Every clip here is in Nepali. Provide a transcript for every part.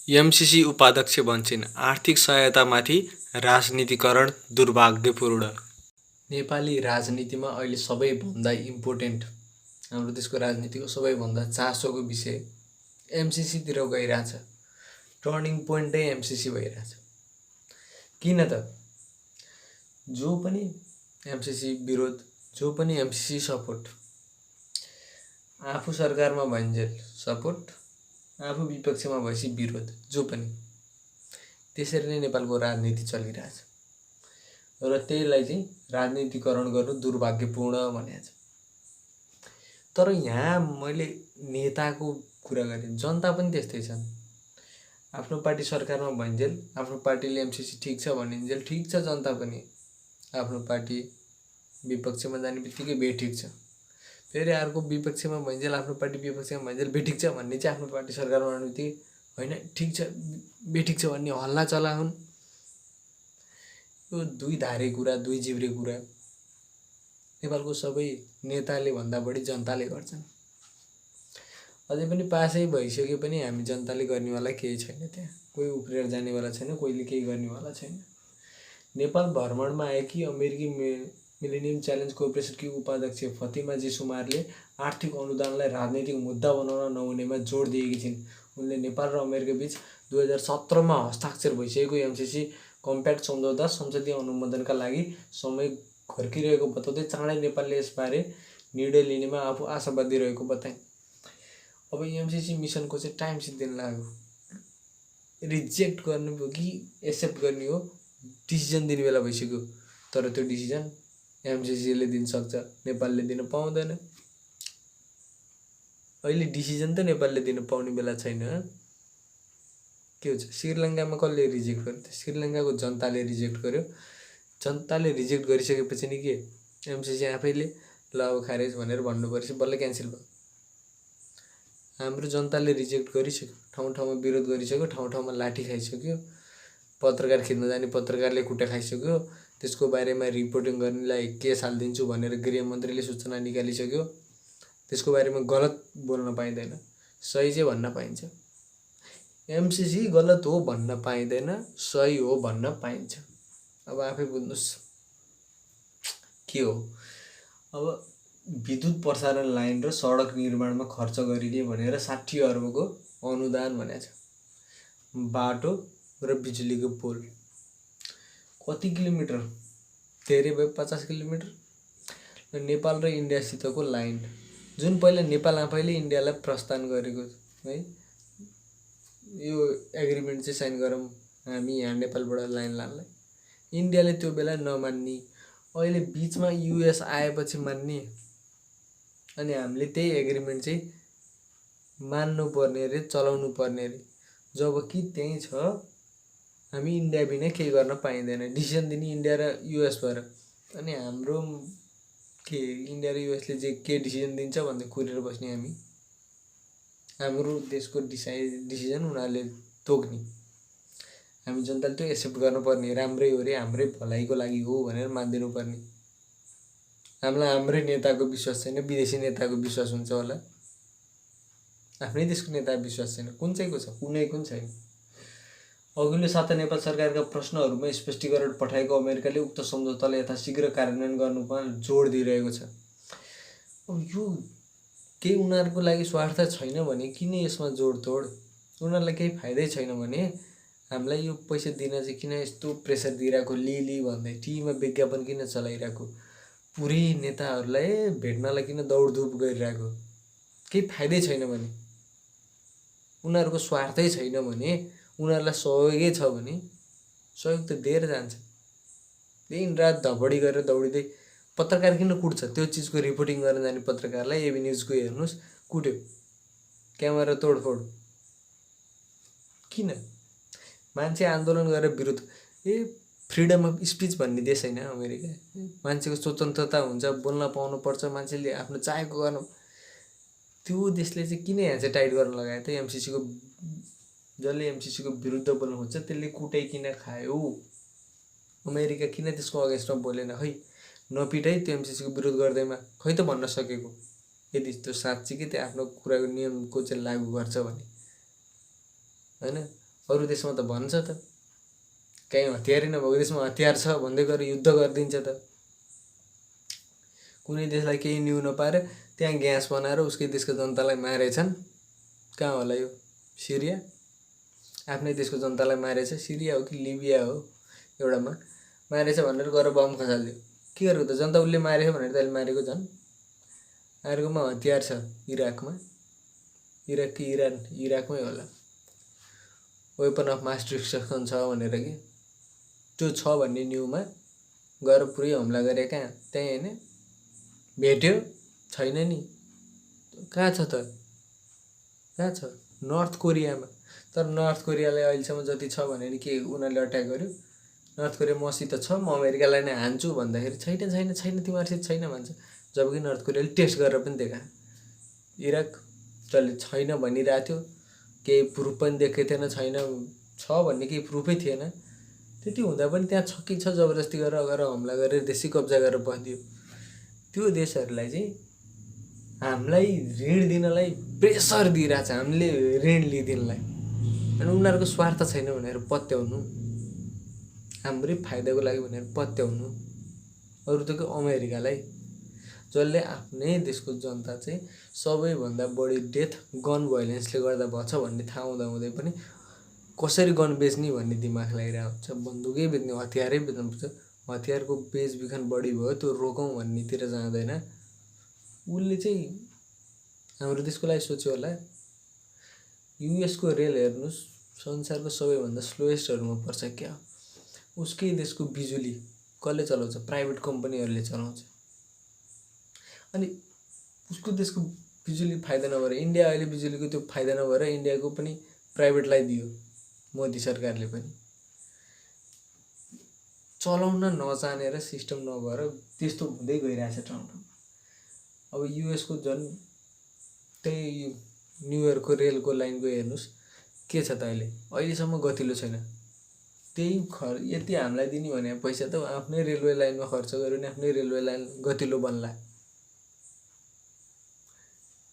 एमसिसी उपाध्यक्ष भन्छन् आर्थिक सहायतामाथि राजनीतिकरण दुर्भाग्यपूर्ण। नेपाली राजनीतिमा अहिले सबैभन्दा इम्पोर्टेन्ट हाम्रो देशको राजनीतिको सबैभन्दा चासोको विषय एमसिसीतिर गइरहेछ। टर्निङ पोइन्टै एमसिसी भइरहेछ। किन त जो पनि एमसिसी विरोध, जो पनि एमसिसी सपोर्ट, आफू सरकारमा भइन्जेल सपोर्ट, आफू विपक्षमा भएपछि विरोध, जो पनि त्यसरी नै नेपालको राजनीति चलिरहेछ र त्यसलाई चाहिँ राजनीतिकरण गर्नु दुर्भाग्यपूर्ण भनेको छ। तर यहाँ मैले नेताको कुरा गरेँ, जनता पनि त्यस्तै छन्। आफ्नो पार्टी सरकारमा भइन्जेल आफ्नो पार्टीले एमसिसी ठिक छ भनिन्जेल ठिक छ, जनता पनि आफ्नो पार्टी विपक्षमा जाने बित्तिकै बेठिक छ। फेरि अर्को विपक्षमा भइन्जेल आफ्नो पार्टी विपक्षमा भइन्जेल बेठिक छ भन्ने चाहिँ आफ्नो पार्टी सरकारमा आउने बित्तिकै होइन ठिक छ बेठिक छ भन्ने हल्ला चलाउन्। यो दुई धारे कुरा, दुई जिब्रे कुरा नेपालको सबै नेताले भन्दा बढी जनताले गर्छन्। अझै पनि पासै भइसके पनि हामी जनताले गर्नेवाला केही छैन। त्यहाँ कोही उफ्रेर जानेवाला छैन, कोहीले केही गर्नेवाला छैन। नेपाल भ्रमणमा आएकी अमेरिकी मिलेनियम च्यालेन्ज कोर्पोरेसनकी उपाध्यक्ष फतिमा जेसुमारले आर्थिक अनुदानलाई राजनैतिक मुद्दा बनाउन नहुनेमा जोड दिएकी छिन्। उनले नेपाल र अमेरिका बीच 2017मा हस्ताक्षर भइसकेको एमसिसी कम्प्याक्ट सम्झौता संसदीय अनुमोदनका लागि समय घर्किरहेको बताउँदै चाँडै नेपालले यसबारे निर्णय लिनेमा आफू आशावादी रहेको बताइन्। अब एमसिसी मिसनको चाहिँ टाइम सिद्धिन लाग्यो। रिजेक्ट गर्नु हो कि एक्सेप्ट गर्ने हो डिसिजन दिने बेला भइसक्यो। तर त्यो डिसिजन एमसिसीले दिन सक्छ, नेपालले दिन पाउँदैन। अहिले डिसिजन त नेपालले दिन पाउने बेला छैन। के हुन्छ, श्रीलङ्कामा कसले रिजेक्ट गर्यो? श्रीलङ्काको जनताले रिजेक्ट गर्यो। जनताले रिजेक्ट गरिसकेपछि नि के एमसिसी आफैले ल अब खारेज भनेर भन्नुपर्छ, बल्ल क्यान्सल भयो। हाम्रो जनताले रिजेक्ट गरिसक्यो, ठाउँ ठाउँमा विरोध गरिसक्यो, ठाउँ ठाउँमा लाठी खाइसक्यो, पत्रकार खिच्न जाने पत्रकारले खुट्टा खाइसक्यो, त्यसको बारेमा रिपोर्टिङ गर्नेलाई केस हालिदिन्छु भनेर गृहमन्त्रीले सूचना निकालिसक्यो। त्यसको बारेमा गलत बोल्न पाइँदैन, सही चाहिँ भन्न पाइन्छ। एमसिसी गलत हो भन्न पाइँदैन, सही हो भन्न पाइन्छ। अब आफै बुझ्नुहोस् के हो। अब विद्युत प्रसारण लाइन र सडक निर्माणमा खर्च गरिने भनेर 60 अर्बको अनुदान भनेको छ। बाटो र बिजुलीको पोल कति किलोमिटर? धेरै भयो 50 किलोमिटर। नेपाल र इन्डियासितको लाइन जुन पहिला नेपाल आफैले इन्डियालाई प्रस्ताव गरेको है, यो एग्रिमेन्ट चाहिँ साइन गरौँ हामी यहाँ नेपालबाट लाइन लानलाई। इन्डियाले त्यो बेला नमान्ने, अहिले बिचमा युएस आएपछि मान्ने, अनि हामीले त्यही एग्रिमेन्ट चाहिँ मान्नु पर्ने अरे, चलाउनु पर्ने अरे। जब कि त्यही छ हामी इन्डिया बिना केही गर्न पाइँदैन, डिसिजन दिने इन्डिया र युएस भएर। अनि हाम्रो के इन्डिया र युएसले जे के डिसिजन दिन्छ भन्दै कुरेर बस्ने हामी। हाम्रो देशको डिसिजन उनीहरूले तोक्ने, हामी जनताले त्यो एक्सेप्ट गर्नुपर्ने, राम्रै हो रे हाम्रै भलाइको लागि हो भनेर मानिदिनु पर्ने। हामीलाई हाम्रै नेताको विश्वास छैन, विदेशी नेताको विश्वास हुन्छ होला, आफ्नै देशको नेताको विश्वास छैन। कुन चाहिँको छ? कुनै कुन छैन। अघिल्लो साता नेपाल सरकारका प्रश्नहरूमा स्पष्टीकरण पठाएको अमेरिकाले उक्त सम्झौतालाई यथाशीघ्र कार्यान्वयन गर्नुमा जोड दिइरहेको छ। अब यो केही उनीहरूको लागि स्वार्थ छैन भने किन यसमा जोडतोड? उनीहरूलाई केही फाइदै छैन भने हामीलाई यो पैसा दिन चाहिँ किन यस्तो प्रेसर दिइरहेको, लि भन्दै टिभीमा विज्ञापन किन चलाइरहेको, पुरै नेताहरूलाई भेट्नलाई किन दौडधुप गरिरहेको? केही फाइदै छैन भने, उनीहरूको स्वार्थै छैन भने, उनीहरूलाई सहयोगै छ भने सहयोग त दिएर जान्छ। दिन रात धपडी गरेर दौडिँदै पत्रकार किन कुट्छ? त्यो चिजको रिपोर्टिङ गर्न जाने पत्रकारलाई एबी न्युजको हेर्नुहोस् कुट्यो, क्यामेरा तोडफोड। किन? मान्छे आन्दोलन गरेर विरोध, फ्रिडम अफ स्पिच भन्ने देश होइन अमेरिका। मान्छेको स्वतन्त्रता हुन्छ, बोल्न पाउनुपर्छ, मान्छेले आफ्नो चाहेको गर्न। त्यो देशले चाहिँ किन यहाँ चाहिँ टाइट गर्न लगायो त? एमसिसीको जसले एमसिसीको विरुद्ध बोल्नु खोज्छ त्यसले कुटाइ किन खायो? अमेरिका किन त्यसको अगेन्स्टमा बोलेन? खै नपिट है त्यो एमसिसीको विरोध गर्दैमा, खै त भन्न सकेको? यदि त्यो साँच्चीकै त्यो आफ्नो कुराको नियमको चाहिँ लागू गर्छ भने होइन। अरू देशमा त भन्छ त, कहीँ हतियारै नभएको देशमा हतियार छ भन्दै गएर युद्ध गरिदिन्छ त। कुनै देशलाई केही न्यू नपाएर त्यहाँ ग्यास बनाएर उसकै देशको जनतालाई मारेछन्। कहाँ होला यो? सिरिया? आफ्नै देशको जनतालाई मारेछ। सिरिया हो कि लिबिया हो एउटामा मारेछ भनेर गएर बम खसालिदियो। के गरेको त? जनता उसले मारेछ भनेर त अहिले मारेको झन्। अर्कोमा हतियार छ इराकमा, इराक कि इरान, इराकमै होला, वेपन अफ मास डिस्ट्रक्सन छ भनेर कि त्यो छ भन्ने न्युमा गएर पुरै हमला गरे। कहाँ? त्यहीँ होइन, भेट्यो छैन नि। कहाँ छ त? कहाँ छ? नर्थ कोरियामा। तर नर्थ कोरियालाई अहिलेसम्म जति छ भने नि के उनीहरूले अट्याक गर्यो? नर्थ कोरिया मसित छ, म अमेरिकालाई नै हान्छु भन्दाखेरि छैन छैन छैन तिमीहरूसित छैन भन्छ। जबकि नर्थ कोरियाले टेस्ट गरेर पनि देखा। इराक जसले छैन भनिरहेको थियो, केही प्रुफ पनि देखेको थिएन, छैन छ भन्ने केही प्रुफै थिएन। त्यति हुँदा पनि त्यहाँ छ कि छ जबरजस्ती गरेर अगाएर हमला गरेर देशै कब्जा गरेर बस्दियो। त्यो देशहरूलाई चाहिँ हामीलाई ऋण दिनलाई प्रेसर दिइरहेछ, हामीले ऋण लिइदिनलाई। अनि उनीहरूको स्वार्थ छैन भनेर पत्याउनु, हाम्रै फाइदाको लागि भनेर पत्याउनु। अरू त के अमेरिकालाई, जसले आफ्नै देशको जनता चाहिँ सबैभन्दा बढी डेथ गन भाइलेन्सले गर्दा भएछ भन्ने थाहा हुँदाहुँदै पनि कसरी गन बेच्ने भन्ने दिमाग लगाइरहेको हुन्छ। बन्दुकै बेच्ने, हतियारै बेच्नुपर्छ, हतियारको बेचबिखन बढी भयो त्यो रोकौँ भन्नेतिर जाँदैन। उसले चाहिँ हाम्रो देशको लागि सोच्यो होला। युएसको रेल हेर्नुहोस्, संसारको सबैभन्दा स्लोएस्टहरूमा पर्छ क्या। उसकै देशको बिजुली कसले चलाउँछ? प्राइभेट कम्पनीहरूले चलाउँछ। अनि उसको देशको बिजुली फाइदा नभएर इन्डिया अहिले बिजुलीको त्यो फाइदा नभएर इन्डियाको पनि प्राइभेटलाई दियो मोदी सरकारले पनि। चलाउन नजानेर सिस्टम नभएर त्यस्तो हुँदै गइरहेछ ठाउँ ठाउँ। अब युएसको झन् त्यही न्युयोर्कको रेलको लाइनको हेर्नुहोस् के छ त अहिलेसम्म गतिलो छैन। त्यही यति हामीलाई दिने भने पैसा त आफ्नै रेलवे लाइनमा खर्च गर्यो भने आफ्नै रेलवे लाइन गतिलो बन्ला।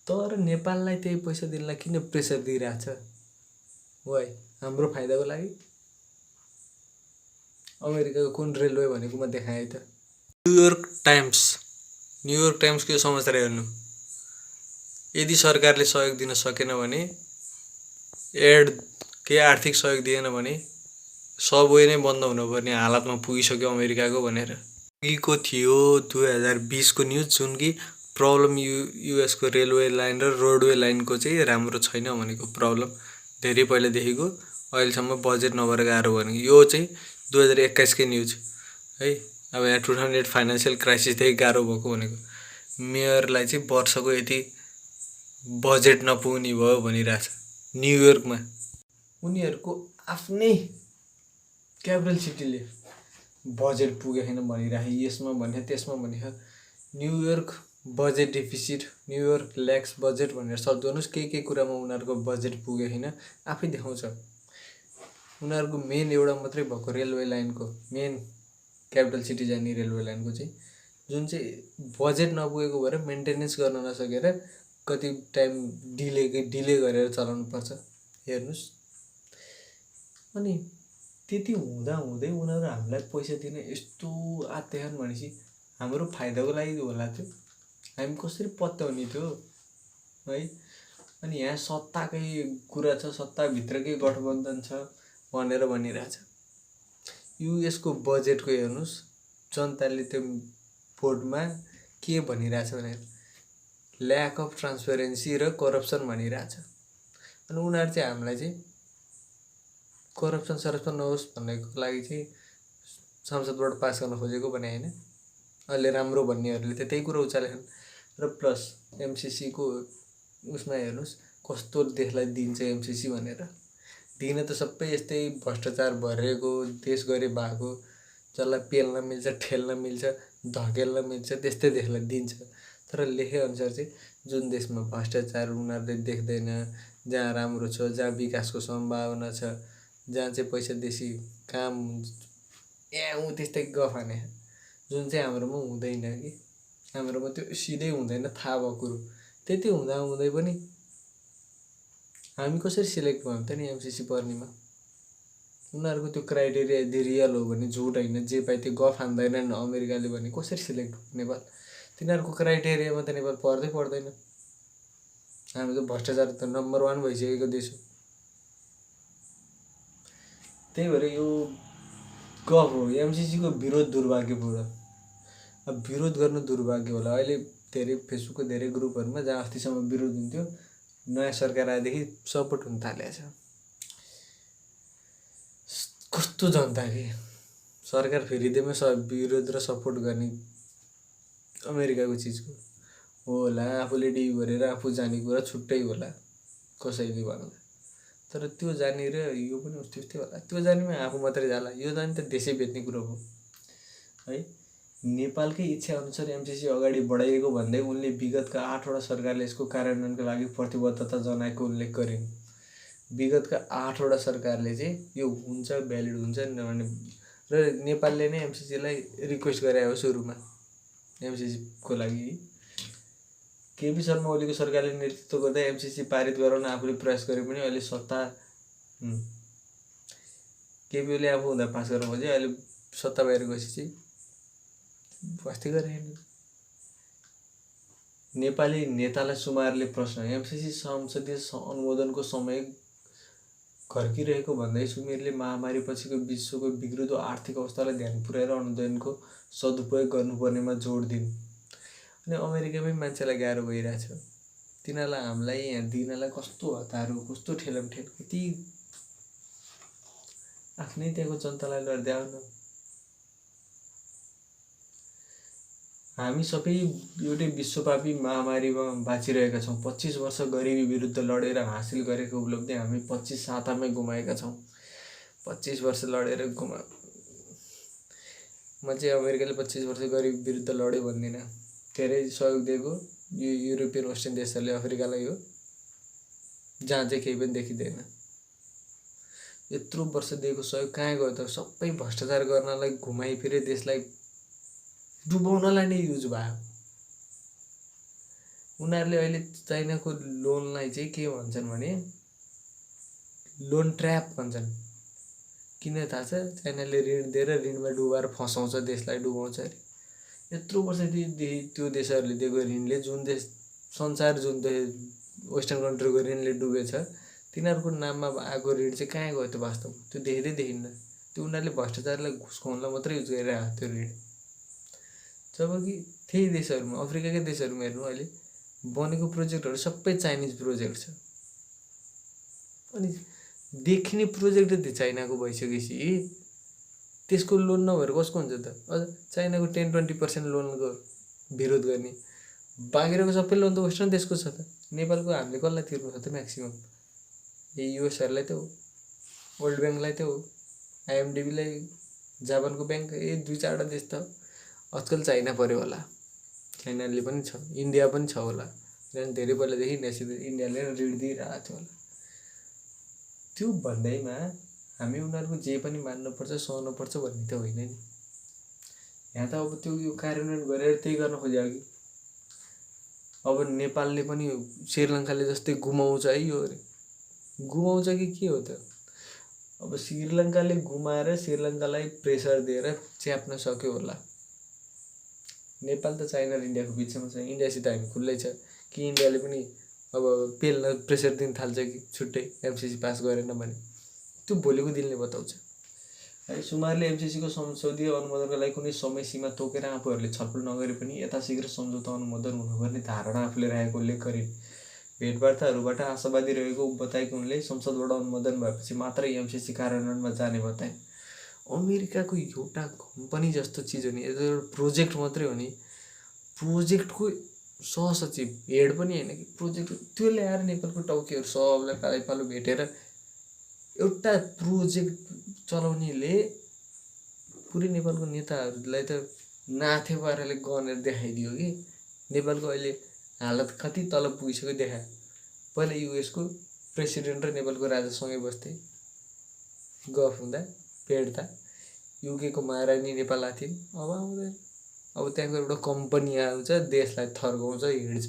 तर नेपाललाई त्यही पैसा दिनलाई किन प्रेसर दिइरहेछ? वाइ? हाम्रो फाइदाको लागि? अमेरिकाको कुन रेलवे भनेको म देखाएँ त। न्युयोर्क टाइम्सको समाचार हेर्नु। यदि सरकारले सहयोग दिन सकेन भने, केही आर्थिक सहयोग दिएन भने सबवे नै बन्द हुनुपर्ने हालतमा पुगिसक्यो अमेरिकाको भनेर पुगेको थियो 2020को न्युज, जुन कि प्रब्लम युएसको रेलवे लाइन र रोडवे लाइनको चाहिँ राम्रो छैन भनेको प्रब्लम धेरै पहिलादेखिको, अहिलेसम्म बजेट नभएर गाह्रो भनेको। यो चाहिँ 2021कै न्युज है। अब यहाँ 2008 फाइनेन्सियल क्राइसिसदेखि गाह्रो भएको भनेको मेयरलाई चाहिँ वर्षको यति बजेट नपुग्ने भयो भनिरहेछ। न्युयोर्कमा उनीहरूको आफ्नै क्यापिटल सिटीले बजेट पुगेको छैन भनिराखे, यसमा भने त्यसमा भने। New York budget deficit, New York lakhs budget भनेर सर्च गर्नुहोस्, के कुरामा उनीहरूको बजेट पुगेको छैन आफै देखाउँछ। उनीहरूको मेन एउटा मात्रै भएको रेलवे लाइनको, मेन क्यापिटल सिटी जाने रेलवे लाइनको चाहिँ जुन चाहिँ बजेट नपुगेको भएर मेन्टेनेन्स गर्न नसकेर कति टाइम डिले गरेर चलाउनु पर्छ हेर्नुहोस्। अनि त्यति हुँदै उनीहरू हामीलाई पैसा दिन यस्तो आत्यान भनेपछि हाम्रो फाइदाको लागि होला त्यो, हामी कसरी पत्याउने थियो है। अनि यहाँ सत्ताकै कुरा छ, सत्ताभित्रकै गठबन्धन छ भनेर भनिरहेछ। युएसको बजेटको हेर्नुहोस्, जनताले त्यो भोटमा के भनिरहेछ भनेर ल्याक अफ ट्रान्सपेरेन्सी र करप्सन भनिरहेछ। अनि उनीहरू चाहिँ हामीलाई चाहिँ करप्सन नहोस् भन्नेको लागि चाहिँ संसदबाट पास गर्न खोजेको भने होइन, अहिले राम्रो भन्नेहरूले त त्यही कुरो उचालेछन्। र प्लस एमसिसीको उसमा हेर्नुहोस् कस्तो देशलाई दिन्छ एमसिसी भनेर। दिन त सबै यस्तै भ्रष्टाचार भरिएको देश गरे भएको, जसलाई पेल्न मिल्छ, ठेल्न मिल्छ, धकेल्न मिल्छ त्यस्तै देशलाई दिन्छ। तर लेखेअनुसार चाहिँ जुन देशमा भ्रष्टाचार उनीहरूले देख्दैन, जहाँ राम्रो छ, जहाँ विकासको सम्भावना छ, जहाँ चाहिँ पैसा बेसी काम त्यस्तै गफाने, जुन चाहिँ हाम्रोमा हुँदैन कि हाम्रोमा त्यो सिधै हुँदैन थाहा भएको कुरो। त्यति हुँदै पनि हामी कसरी सिलेक्ट भयौँ त नि एमसिसी पर्नेमा? उनीहरूको त्यो क्राइटेरिया यदि रियल हो भने झुट होइन, जे पाए त्यो गफ हान्दैनन् अमेरिकाले भने कसरी सिलेक्ट नेपाल? तिनीहरूको क्राइटेरियामा त नेपाल पर्दैन। हामी त भ्रष्टाचार त नम्बर 1 भइसकेको देश हो। त्यही भएर यो गफ हो। एमसिसीको विरोध दुर्भाग्यपूर्ण। अब विरोध गर्नु दुर्भाग्य होला। अहिले धेरै फेसबुकको धेरै ग्रुपहरूमा जहाँ अस्तिसम्म विरोध हुन्थ्यो, नयाँ सरकार आएदेखि सपोर्ट हुन थालेको छ। कस्तो जनता कि सरकार फेरिदिएमा विरोध र सपोर्ट गर्ने अमेरिकाको चिजको होला। आफूले डिउ गरेर आफू जाने कुरा छुट्टै होला कसैले भन्दा, तर त्यो जाने र यो पनि उस्तै होला। त्यो जानेमा आफू मात्रै जाला, यो जाने त देशै बेच्ने कुरो हो है। नेपालकै इच्छा अनुसार एमसिसी अगाडि बढाइएको भन्दै उनले विगतका 8वटा सरकारले यसको कार्यान्वयनको लागि प्रतिबद्धता जनाएको उल्लेख गरिन्। विगतका 8वटा सरकारले चाहिँ यो हुन्छ, भ्यालिड हुन्छ भने र नेपालले नै एमसिसीलाई रिक्वेस्ट गरे हो सुरुमा एमसिसीको लागि। केपी शर्मा ओलीको सरकारले नेतृत्व गर्दा एमसिसी पारित गराउन आफूले प्रयास गरे पनि अहिले सत्ता केपी ओली आफू हुँदा पास गर्न खोजे, अहिले सत्ता बाहिर गएपछि वास्ते गरेन। नेपाली नेतालाई सुमारले प्रश्न, एमसिसी संसदीय अनुमोदनको समय घर्किरहेको भन्दै सुमेरले महामारी पछिको विश्वको बिग्रिदो आर्थिक अवस्थालाई ध्यान पुर्याएर अनुदानको सदुपयोग गर्नुपर्नेमा जोड दिन्। अनि अमेरिकामै मान्छेलाई गाह्रो भइरहेछ। तिनीहरूलाई हामीलाई यहाँ दिनलाई कस्तो हतार हो, कस्तो ठेलमठेल, कति आफ्नै त्यहाँको जनतालाई लड्दै आउन। हामी सबै एउटै विश्वव्यापी महामारीमा बाँचिरहेका छौँ। 25 वर्ष गरिबी विरुद्ध लडेर हासिल गरेको उपलब्धि हामी 25 सातामै गुमाएका छौँ। 25 वर्ष लडेर म चाहिँ अमेरिकाले 25 वर्ष गरिबी विरुद्ध लड्यो भन्दिनँ। धेरै सहयोग दिएको यो युरोपियन वेस्टर्न देशहरूले अफ्रिकालाई हो, जहाँ चाहिँ केही पनि देखिँदैन। यत्रो वर्ष दिएको सहयोग कहाँ गयो त? सबै भ्रष्टाचार गर्नलाई घुमाइफिरे देशलाई डुबाउनलाई नै युज भयो। उनीहरूले अहिले चाइनाको लोनलाई चाहिँ के भन्छन् भने लोन ट्र्याप भन्छन्। किन थाहा छ? चाइनाले ऋण दिएर ऋणमा डुबाएर फसाउँछ, देशलाई डुबाउँछ अरे। यत्रो वर्षदेखि त्यो देशहरूले दिएको ऋणले जुन देश संसार जुन वेस्टर्न कन्ट्रीको ऋणले डुबेछ, तिनीहरूको नाममा आएको ऋण चाहिँ कहाँ गयो त वास्तवमा? त्यो देख्दै देखिन्न। त्यो उनीहरूले भ्रष्टाचारलाई घुस खुवाउनलाई मात्रै युज गरिरहेको त्यो ऋण। जबकि त्यही देशहरूमा, अफ्रिकाकै देशहरूमा हेर्नु अहिले बनेको प्रोजेक्टहरू सबै चाइनिज प्रोजेक्ट छ। अनि देखिने प्रोजेक्ट त्यो चाइनाको भइसकेपछि त्यसको लोन नभएर कसको हुन्छ त? अझ चाइनाको 10-20% लोनको विरोध गर्ने, बाँकी सबै लोन त वेस्टर्न देशको छ त। नेपालको हामीले कसलाई तिर्नु छ त? म्याक्सिमम् यही युएसहरूलाई त हो, वर्ल्ड ब्याङ्कलाई त हो, आइएमडिबीलाई, जापानको ब्याङ्क, यही 2-4वटा देश त। आजकल चाइना पऱ्यो होला, चाइनाले पनि छ, इन्डिया पनि छ होला, किनभने धेरै पहिलादेखि इन्डियाले ऋण दिइरहेको थियो होला। त्यो भन्दैमा हामी उनीहरूको जे पनि मान्नुपर्छ, सहनुपर्छ भन्ने त होइन नि। यहाँ त अब त्यो यो कार्यान्वयन गरेर त्यही गर्न खोज्यो कि अब नेपालले पनि श्रीलङ्काले जस्तै गुमाउँछ है यो अरे। गुमाउँछ कि के हो त? अब श्रीलङ्काले गुमाएर श्रीलङ्कालाई प्रेसर दिएर च्याप्न सक्यो होला। नेपाल त चाइना र इन्डियाको बिचमा छ, इन्डियासित हामी खुल्लै छ कि इन्डियाले पनि अब पेल्न प्रेसर दिन थाल्छ कि छुट्टै एमसिसी पास गरेन भने? त्यो भोलिको दिनले बताउँछ है। सुमारले एमसिसीको संसदीय अनुमोदनका लागि कुनै समय सीमा तोकेर आफूहरूले छलफल नगरे पनि यथाशीघ्र सम्झौता अनुमोदन हुनुपर्ने धारणा आफूले राखेको उल्लेख गरिन्। भेटवार्ताहरूबाट आशावादी रहेको बताएका उनले संसदबाट अनुमोदन भएपछि मात्रै एमसिसी कार्यान्वयनमा जाने बताए। अमेरिकाको एउटा कम्पनी जस्तो चिज हो नि, एउटा प्रोजेक्ट मात्रै हो नि, प्रोजेक्टको सहसचिव, हेड पनि होइन कि प्रोजेक्ट, त्यो ल्याएर नेपालको टाउकेहरू सबलाई पालैपालो भेटेर एउटा प्रोजेक्ट चलाउनेले पुरै नेपालको नेताहरूलाई त नाथे पाराले गनेर देखाइदियो कि नेपालको अहिले हालत कति तल पुगिसक्यो देखायो। पहिला युएसको प्रेसिडेन्ट र नेपालको राजासँगै बस्थे, गफ हुँदा भेट्दा, युकेको महारानी नेपाल आथिन्, अब आउँदैन। अब त्यहाँको एउटा कम्पनी आउँछ, देशलाई थर्काउँछ, हिँड्छ।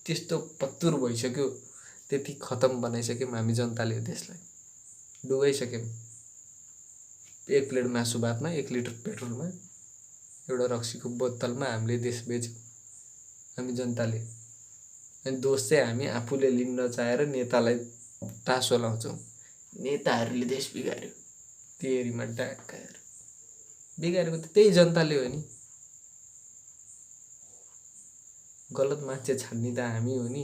त्यस्तो पत्तुर भइसक्यो, त्यति खतम बनाइसक्यौँ हामी जनताले देशलाई। डुबाइसक्यौँ। 1 प्लेट मासु भातमा 1 लिटर पेट्रोलमा एउटा रक्सीको बोतलमा हामीले देश बेच्यौँ हामी जनताले। अनि दोष चाहिँ हामी आफूले लिन नचाहेर नेतालाई टाँसो लाउँछौँ। नेताहरूले देश बिगार्यो, तेरीमा डाकाहरू बिगारेको त त्यही जनताले हो नि। गलत मान्छे छान्ने त हामी हो नि।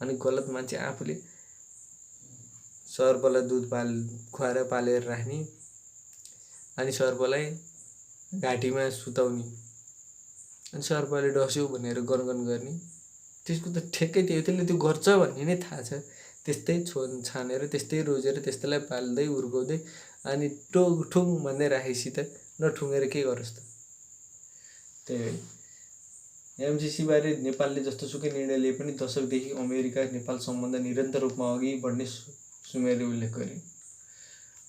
अनि गलत मान्छे आफूले सर्पलाई दुध खुवाएर पालेर राख्ने, अनि सर्पलाई घाँटीमा सुताउने, अनि सर्पले डस्यो भनेर गनगन गर्ने। त्यसको त ठेक्कै त्यही, त्यसले त्यो गर्छ भन्ने नै थाहा छ। त्यस्तै छानेर त्यस्तै रोजेर त्यस्तैलाई पाल्दै हुर्काउँदै अनि ठुङ भन्दै राखेपछि त नठुङेर के गरोस् त। त्यही हो। एमसिसी बारे नेपालले जस्तोसुकै निर्णय लिए पनि दशकदेखि अमेरिका नेपाल सम्बन्ध निरन्तर रूपमा अघि बढ्ने सुमेरले उल्लेख गरे।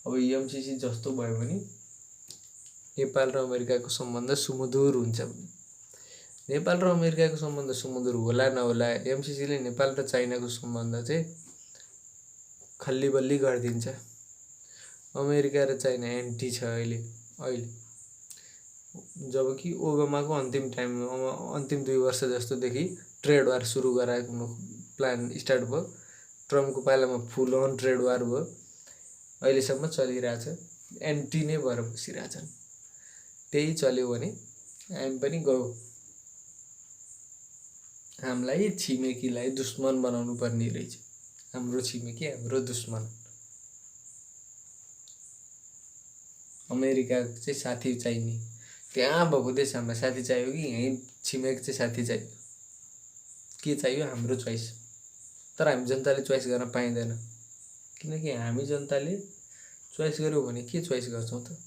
अब एमसिसी जस्तो भयो भने नेपाल र अमेरिकाको सम्बन्ध सुमधुर हुन्छ भने, नेपाल र अमेरिकाको सम्बन्ध सुमधुर होला नहोला, एमसिसीले नेपाल र चाइनाको सम्बन्ध चाहिँ खल्ली बल्ली गरिदिन्छ। अमेरिका र चाइना एन्टी छ अहिले। जबकि ओबामाको अन्तिम 2 वर्ष जस्तोदेखि ट्रेड वार सुरु गराएको प्लान स्टार्ट भयो। ट्रम्पको पालामा फुल अन ट्रेड वार भयो। अहिलेसम्म चलिरहेछ। एन्टी नै भएर बसिरहेछन्। त्यही चल्यो भने हामी पनि गयो। हामीलाई छिमेकीलाई दुश्मन बनाउनु पर्ने रहेछ। हाम्रो छिमेकी हाम्रो दुश्मन। अमेरिका चाहिँ साथी चाहिने, त्यहाँ भएको देश हामीलाई साथी चाहियो कि यहीँ छिमेकी चाहिँ साथी चाहियो? के चाहियो? हाम्रो चोइस। तर हामी जनताले चोइस गर्न पाइँदैन, किनकि हामी जनताले चोइस गर्यो भने के चोइस गर्छौँ त?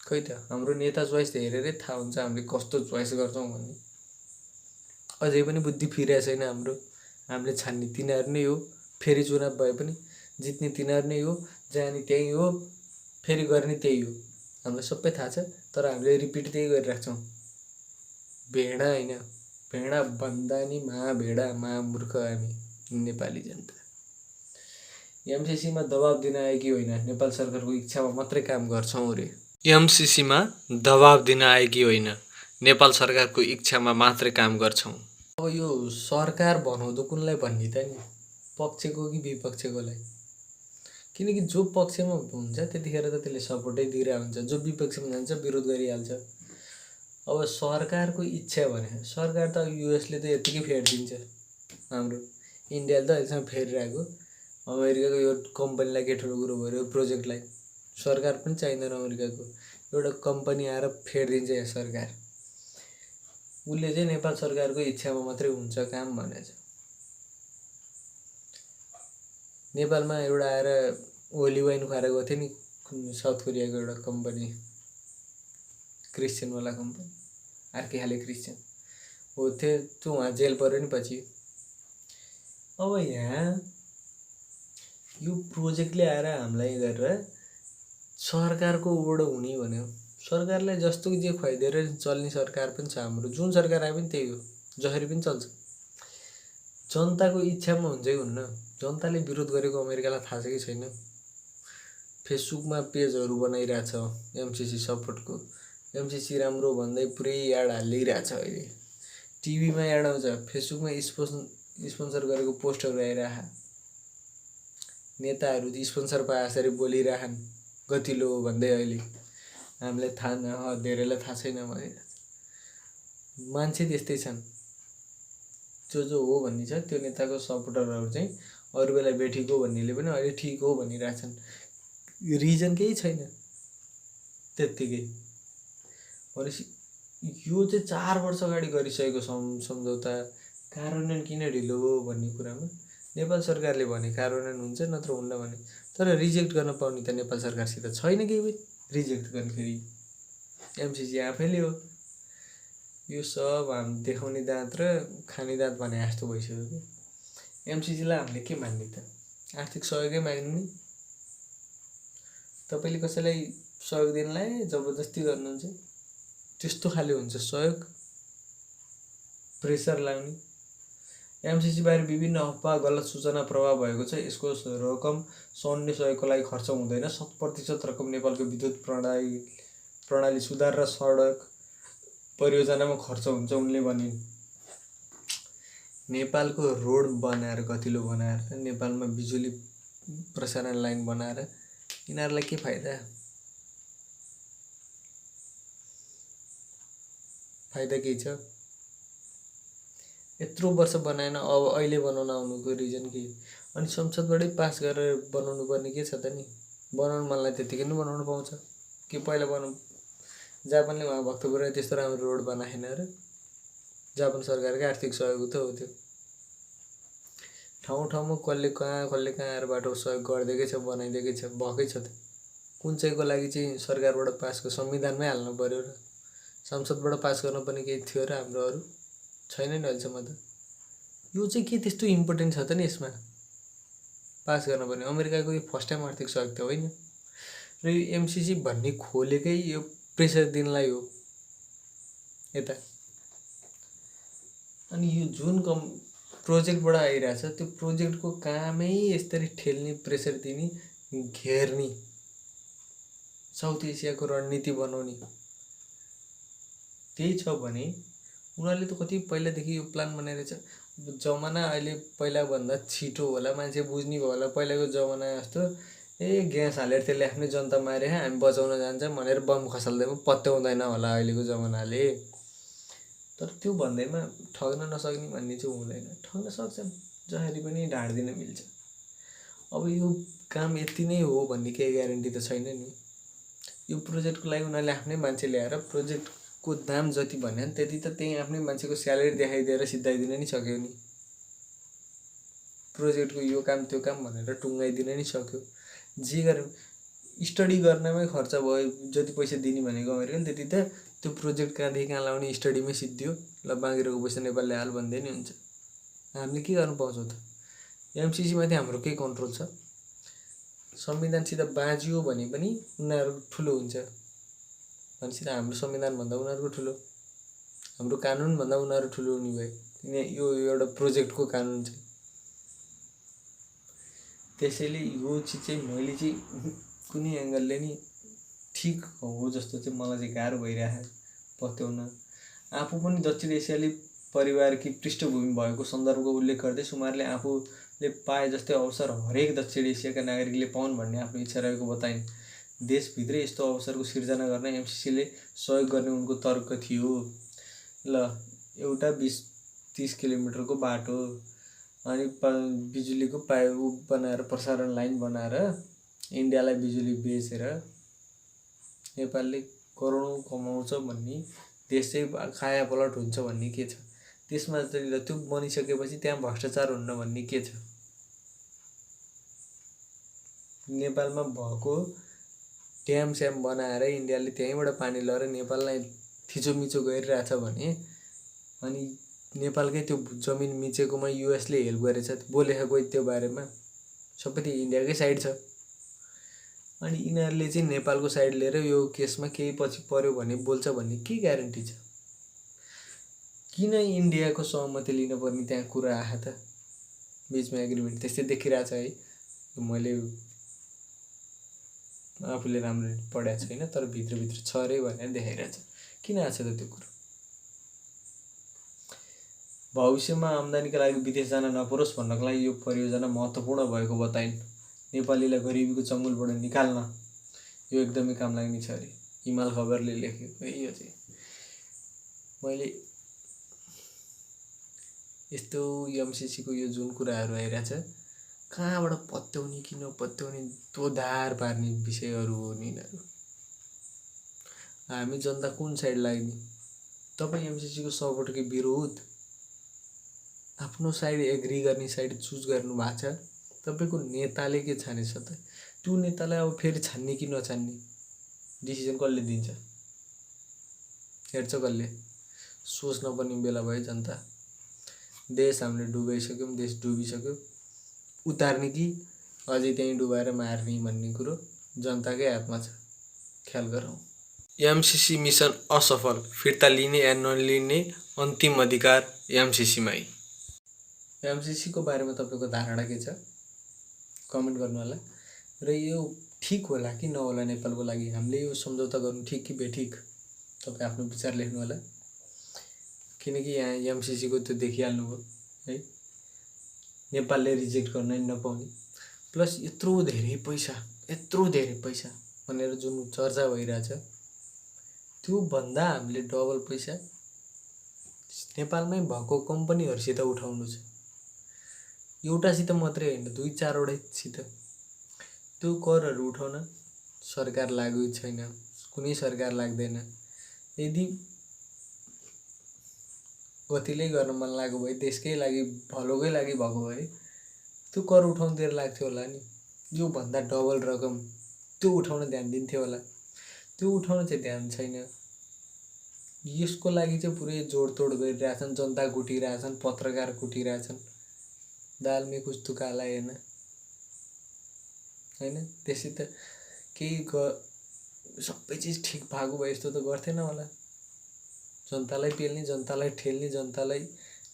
खै त हाम्रो नेता चोइस हेरेरै थाहा हुन्छ हामीले कस्तो चोइस गर्छौँ भन्ने। अझै पनि बुद्धि फिरेको छैन हाम्रो। हामीले छान्ने तिनीहरू नै हो। फेरि चुनाव भए पनि जित्ने तिनीहरू नै हो, जाने त्यही हो, फेरि गर्ने त्यही हो। हामीलाई सबै थाहा छ, तर हामीले रिपिट त्यही गरिराख्छौँ। भेडा होइन, भेडा भन्दा नि भेडा मूर्ख हामी नेपाली जनता। एमसिसीमा दबाब दिन आए कि होइन, नेपाल सरकारको इच्छामा मात्रै काम गर्छौँ रे। एमसिसीमा दबाब दिन आए कि होइन, नेपाल सरकारको इच्छामा मात्रै काम गर्छौँ। अब यो सरकार बनाउँदो कुनलाई भन्ने त नि, पक्षको कि विपक्षकोलाई? किनकि जो पक्षमा हुन्छ त्यतिखेर त त्यसले सपोर्टै दिइरहेको हुन्छ, जो विपक्षमा जान्छ विरोध गरिहाल्छ। अब सरकारको इच्छा भने सरकार त युएसले त यतिकै फेरिदिन्छ। हाम्रो इन्डियाले त अहिलेसम्म फेरिरहेको। अमेरिकाको यो कम्पनीलाई के ठुलो कुरो भयो, प्रोजेक्टलाई सरकार पनि चाहिँदैन। अमेरिकाको एउटा कम्पनी आएर फेरिदिन्छ यहाँ सरकार। उसले चाहिँ नेपाल सरकारको इच्छामा मात्रै हुन्छ काम भनेछ। नेपालमा एउटा आएर ओली वाइन खुवाएर गएको थियो नि, साउथ कोरियाको एउटा कम्पनी, क्रिस्चियनवाला कम्पनी, अर्कै खाले क्रिस्चियन हो थियो। त्यो उहाँ जेल पऱ्यो नि पछि। अब यहाँ यो प्रोजेक्टले आएर हामीलाई गरेर सरकारको ओड हुने भन्यो। सरकारलाई जस्तो जे खुवाइदिएर चल्ने सरकार पनि छ हाम्रो। जुन सरकार आए पनि त्यही हो, जसरी पनि चल्छ। जनताको इच्छामा हुन्छ कि हुन्न? जनताले विरोध गरेको अमेरिकालाई थाहा छ कि छैन? फेसबुकमा पेजहरू बनाइरहेछ एमसिसी सपोर्टको। एमसिसी राम्रो भन्दै पुरै एड हालिरहेछ। अहिले टिभीमा एड आउँछ, फेसबुकमा स्पोन्सर गरेको पोस्टहरू आइरह। नेताहरू स्पोन्सर पाए जसरी बोलिरहन् गतिलो भन्दै। अहिले हामीलाई थाहा न, धेरैलाई थाहा छैन भने मान्छे त्यस्तै छन्। जो हो भन्ने छ त्यो नेताको सपोर्टरहरू चाहिँ अरू बेला बेठिक हो भन्नेले पनि अहिले ठिक हो भनिरहेछन्। रिजन केही छैन, त्यत्तिकै। भनेपछि यो चाहिँ 4 वर्ष अगाडि गरिसकेको सम्झौता कार्यान्वयन किन ढिलो हो भन्ने कुरामा नेपाल सरकारले भने कार्यान्वयन हुन्छ, नत्र हुन्न भने। तर रिजेक्ट गर्न पाउने त नेपाल सरकारसित छैन केही पनि। रिजेक्ट गर्ने फेरि एमसिसी आफैले हो। यो सब हामी देखाउने दाँत र खाने दाँत भने जस्तो भइसक्यो कि। एमसिसीलाई हामीले के मान्ने त? आर्थिक सहयोगै माग्ने नि? तपाईँले कसैलाई सहयोग दिनलाई जबरजस्ती गर्नुहुन्छ, त्यस्तो खाले हुन्छ सहयोग। प्रेसर लाउने, एमसिसी बारे विभिन्न अफवाह गलत सूचना प्रभाव भएको छ। यसको रकम सौन्य सहयोगको लागि खर्च हुँदैन। 100% रकम नेपालको विद्युत प्रणाली सुधार र सडक परियोजनामा खर्च हुन्छ उनले भनिन्। नेपालको रोड बनाएर गतिलो बनाएर नेपालमा बिजुली प्रसारण लाइन बनाएर यिनीहरूलाई के फाइदा? फाइदा केही छ? यत्रो वर्ष बनाएन, अब अहिले बनाउन आउनुको रिजन के? अनि संसदबाटै पास गरेर बनाउनु पर्ने के छ त नि? बनाउनु मनलाई त्यतिकै नै बनाउनु पाउँछ कि पहिला बनाउनु? जापानले उहाँ भक्तपुरमा त्यस्तो राम्रो रोड बनाएन र? जापान सरकारकै आर्थिक सहयोग त हो त्यो। ठाउँ ठाउँमा कसले कहाँ आएर बाटो सहयोग गरिदिएकै छ, बनाइदिएकै छ, भएकै छ त। कुन चाहिँको लागि चाहिँ सरकारबाट पासको संविधानमै हाल्नु पर्यो र? संसदबाट पास गर्नुपर्ने केही थियो र हाम्रो अरू? छैन नि अहिलेसम्म त। यो चाहिँ के त्यस्तो इम्पोर्टेन्ट छ त नि यसमा पास गर्नुपर्ने? अमेरिकाको यो फर्स्ट टाइम आर्थिक सहयोग त होइन। र यो एमसिसी भन्ने खोलेकै यो प्रेसर दिनलाई हो यता। अनि यो जुन प्रोजेक्टबाट आइरहेछ त्यो प्रोजेक्टको कामै यसरी ठेल्ने, प्रेसर दिने, घेर्ने, साउथ एसियाको रणनीति बनाउने। त्यही छ भने उनीहरूले त कति पहिलादेखि यो प्लान बनाइरहेछ। जमाना अहिले पहिलाभन्दा छिटो होला, मान्छे बुझ्ने भयो होला। पहिलाको जमाना जस्तो ग्यास हालेर त्यसले आफ्नै जनता मारे हामी बचाउन जान्छ भनेर बम खसाल्दैमा पत्याउँदैन होला अहिलेको जमानाले। तर त्यो भन्दैमा ठग्न नसक्ने भन्ने चाहिँ हुँदैन। ठग्न सक्छन्, जसरी पनि ढाँड्दिन मिल्छ। अब यो काम यति नै हो भन्ने केही ग्यारेन्टी त छैन नि। यो प्रोजेक्टको लागि उनीहरूले आफ्नै मान्छे ल्याएर प्रोजेक्टको दाम जति भन्यो त्यति त त्यही आफ्नै मान्छेको स्यालेरी देखाइदिएर सिधाइदिन नि सक्यो नि। प्रोजेक्टको यो काम त्यो काम भनेर टुङ्गाइदिन नि सक्यो। जे गरे स्टडी गर्नमै खर्च भयो, जति पैसा दिने भनेको अमेरिकन त्यति त त्यो प्रोजेक्ट कहाँदेखि कहाँ लाउने स्टडीमै सिद्धियो। ल बाँकी पैसा नेपालले हाल भन्दै नि हुन्छ। हामीले के गर्नु पाउँछौँ त? एमसिसी माथि हाम्रो के कन्ट्रोल छ? संविधानसित बाँझियो भने पनि उनीहरू ठुलो हुन्छ भनेपछि हाम्रो संविधानभन्दा उनीहरूको ठुलो, हाम्रो कानुनभन्दा उनीहरू ठुलो हुने भयो। यो एउटा प्रोजेक्टको कानुन चाहिँ। त्यसैले यो चिज चाहिँ मैले चाहिँ कुनै एङ्गलले नि ठिक हो जस्तो चाहिँ मलाई चाहिँ गाह्रो भइरहेको पत्याउन। आफू पनि दक्षिण एसियाली परिवारकी पृष्ठभूमि भएको सन्दर्भको उल्लेख गर्दै सुमारले आफूले पाए जस्तै अवसर हरेक दक्षिण एसियाका नागरिकले पाउन् भन्ने आफ्नो इच्छा रहेको बताइन्। देशभित्रै यस्तो अवसरको सिर्जना गर्न एमसिसीले सहयोग गर्ने उनको तर्क थियो। ल एउटा 20-30 किलोमिटरको बाटो अनि बिजुलीको पाइप बनाएर, प्रसारण लाइन बनाएर इन्डियालाई बिजुली बेचेर नेपालले करोडौँ कमाउँछ भन्ने, देश चाहिँ काया पलट हुन्छ भन्ने के छ? त्यसमा चाहिँ त्यो बनिसकेपछि त्यहाँ भ्रष्टाचार हुन्न भन्ने के छ? नेपालमा भएको ड्याम स्याम बनाएर इन्डियाले त्यहीँबाट पानी लगेर नेपाललाई थिचोमिचो गरिरहेछ भने, अनि नेपालकै त्यो जमिन मिचेकोमा युएसले हेल्प गरेछ बोलेको कोही त्यो बारेमा? सबै त्यो इन्डियाकै साइड छ। अनि यिनीहरूले चाहिँ नेपालको साइड लिएर यो केसमा केही पछि पर्यो भने बोल्छ भन्ने के ग्यारेन्टी छ? किन इन्डियाको सहमति लिनुपर्ने त्यहाँ कुरा आयो त? बिचमा एग्रिमेन्ट त्यस्तै देखिरहेछ है। मैले आफूले राम्ररी पढाएको छैन तर भित्रभित्र छ अरे भनेर देखाइरहेछ। किन आएको छ त त्यो कुरो? भविष्यमा आम्दानीका लागि विदेश जान नपरोस् भन्नको लागि यो परियोजना महत्त्वपूर्ण भएको बताइन्। नेपालीलाई गरिबीको चङ्गुलबाट निकाल्न यो एकदमै काम लाग्ने छ अरे। हिमाल खबरले लेखेको यो चाहिँ मैले यस्तो एमसिसीको यो जुन कुराहरू आइरहेछ कहाँबाट पत्याउने कि नपत्याउने दोधार पार्ने विषयहरू हो नि यिनीहरू। हामी जनता कुन साइड लाग्ने? तपाईँ एमसिसीको सपोर्टकै विरोध, आफ्नो साइड एग्री गर्ने साइड चुज गर्नु भएको छ। तपाईँको नेताले के छानेछ त? त्यो नेतालाई अब फेरि छान्ने कि नछान्ने डिसिजन कसले दिन्छ? हेर्छ कसले? सोच्न पर्ने बेला भयो जनता। देश हामीले डुबाइसक्यौँ, देश डुबिसक्यो। उतार्ने कि अझै त्यहीँ डुबाएर मार्ने भन्ने कुरो जनताकै हातमा छ। ख्याल गरौँ। एमसिसी मिसन असफल, फिर्ता लिने या नलिने अन्तिम अधिकार एमसिसीमै। एमसीसी को बारेमा तपाईँको धारणा के छ कमेन्ट गर्नु होला। र यो ठिक होला कि नहोला नेपालको लागि, हामीले यो सम्झौता गर्नु ठिक कि बेठिक, तपाईँ आफ्नो विचार लेख्नु होला। किनकि यहाँ एमसीसीको त्यो देखिहाल्नुभयो है, नेपालले रिजेक्ट गर्न नपाउने, प्लस यत्रो धेरै पैसा भनेर जुन चर्चा भइरहेछ, त्यो भन्दा हामीले डबल पैसा नेपालमै भएको कम्पनीहरुसित उठाउनु छ। एउटासित मात्रै हैन, 2-4 वटासित त्यो करहरु उठाउन सरकार लागु छैन, कुनै सरकार लाग्दैन। यदि कतिले गर्न मन लाग्यो भए, देशकै लागि भलोकै लागि भएको भए त्यो कर उठाउनतिर लाग्थ्यो होला नि। यो भन्दा डबल रकम त्यो उठाउन ध्यान दिन्थ्यो होला, त्यो उठाउन चाहिँ ध्यान छैन। यसको लागि चाहिँ पुरै जोडतोड गरिरहेछन्, जनता कुटिरहेछन्, पत्रकार कुटिरहेछन्, दाल में कुछ तो काला हैन हैन। त्यसै त केही सबै चीज ठिक भएको भए यस्तो त गर्थेन होला। जनतालाई पेल्ने, जनतालाई ठेल्ने, जनतालाई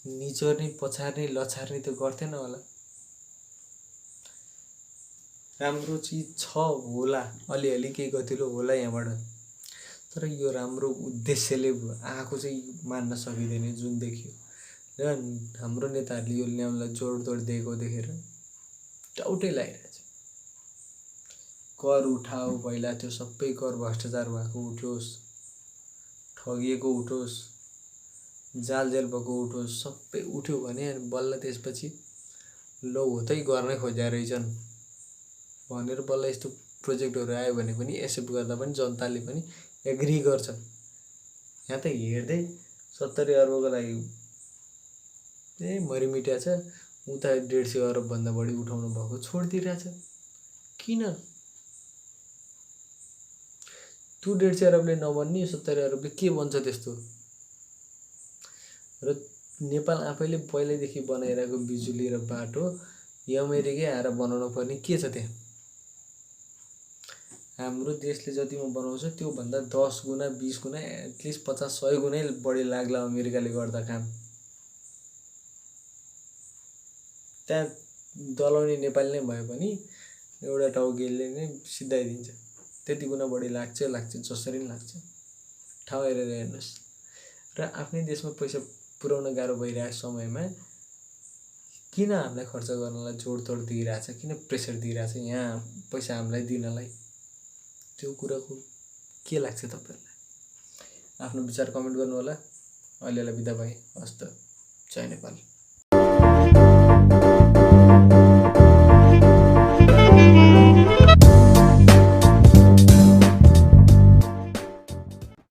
निचोर्ने, पछार्ने, लछार्ने त गर्थेन होला। राम्रो चीज छ होला, अलिअलि केही गतिलो होला यहाँबाट, तर यो राम्रो उद्देश्यले आएको चाहिँ मान्न सकिँदैन जुन देखियो। र हाम्रो नेताहरूले यो ल्याउनलाई जोडतोड दिएको देखेर टाउटै लागिरहेछ। कर उठाऊ, पहिला त्यो सबै कर भ्रष्टाचार भएको उठोस्, ठगिएको उठोस्, जाल जेल भएको उठोस्, सबै उठ्यो भने अनि बल्ल त्यसपछि लौ होतै गर्नै खोज्या रहेछन् भनेर बल्ल यस्तो प्रोजेक्टहरु आयो भने पनि एक्सेप्ट गर्दा पनि जनताले पनि एग्री गर्छ। यहाँ त हेर्दै 70 अर्बको लागि मरिमिट्या छ, उता 150 अर्ब भन्दा बढी उठाउनु भएको छोडिदिरहेछ। किन त्यो 150 अर्बले नबन्ने 70 अर्बले के बन्छ त्यस्तो? र नेपाल आफैले पहिल्यैदेखि बनाइरहेको बिजुली र बाटो अमेरिकै आएर बनाउन पर्ने के छ त्यहाँ? हाम्रो देशले जतिमा बनाउँछ त्यो भन्दा 10 गुना 20 गुना एटलिस्ट 50-100 गुणै बढी लाग्ला अमेरिकाले गर्दा काम। त्यहाँ दलाउने नेपाली नै भए पनि एउटा टाउकेले नै सिधाइदिन्छ, त्यति गुना बढी लाग्छ जसरी लाग्छ। ठाउँ हेरेर हेर्नुस्। र आफ्नै देशमा पैसा पुर्याउन गाह्रो भइरहेको समयमा किन हामीलाई खर्च गर्नलाई जोडतोड दिइरहेछ, किन प्रेसर दिइरहेछ यहाँ पैसा हामीलाई दिनलाई? त्यो कुराको के लाग्छ तपाईहरुलाई? आफ्नो विचार कमेन्ट गर्नु होला। अहिलेलाई बिदा भए। हस्त। जय नेपाल।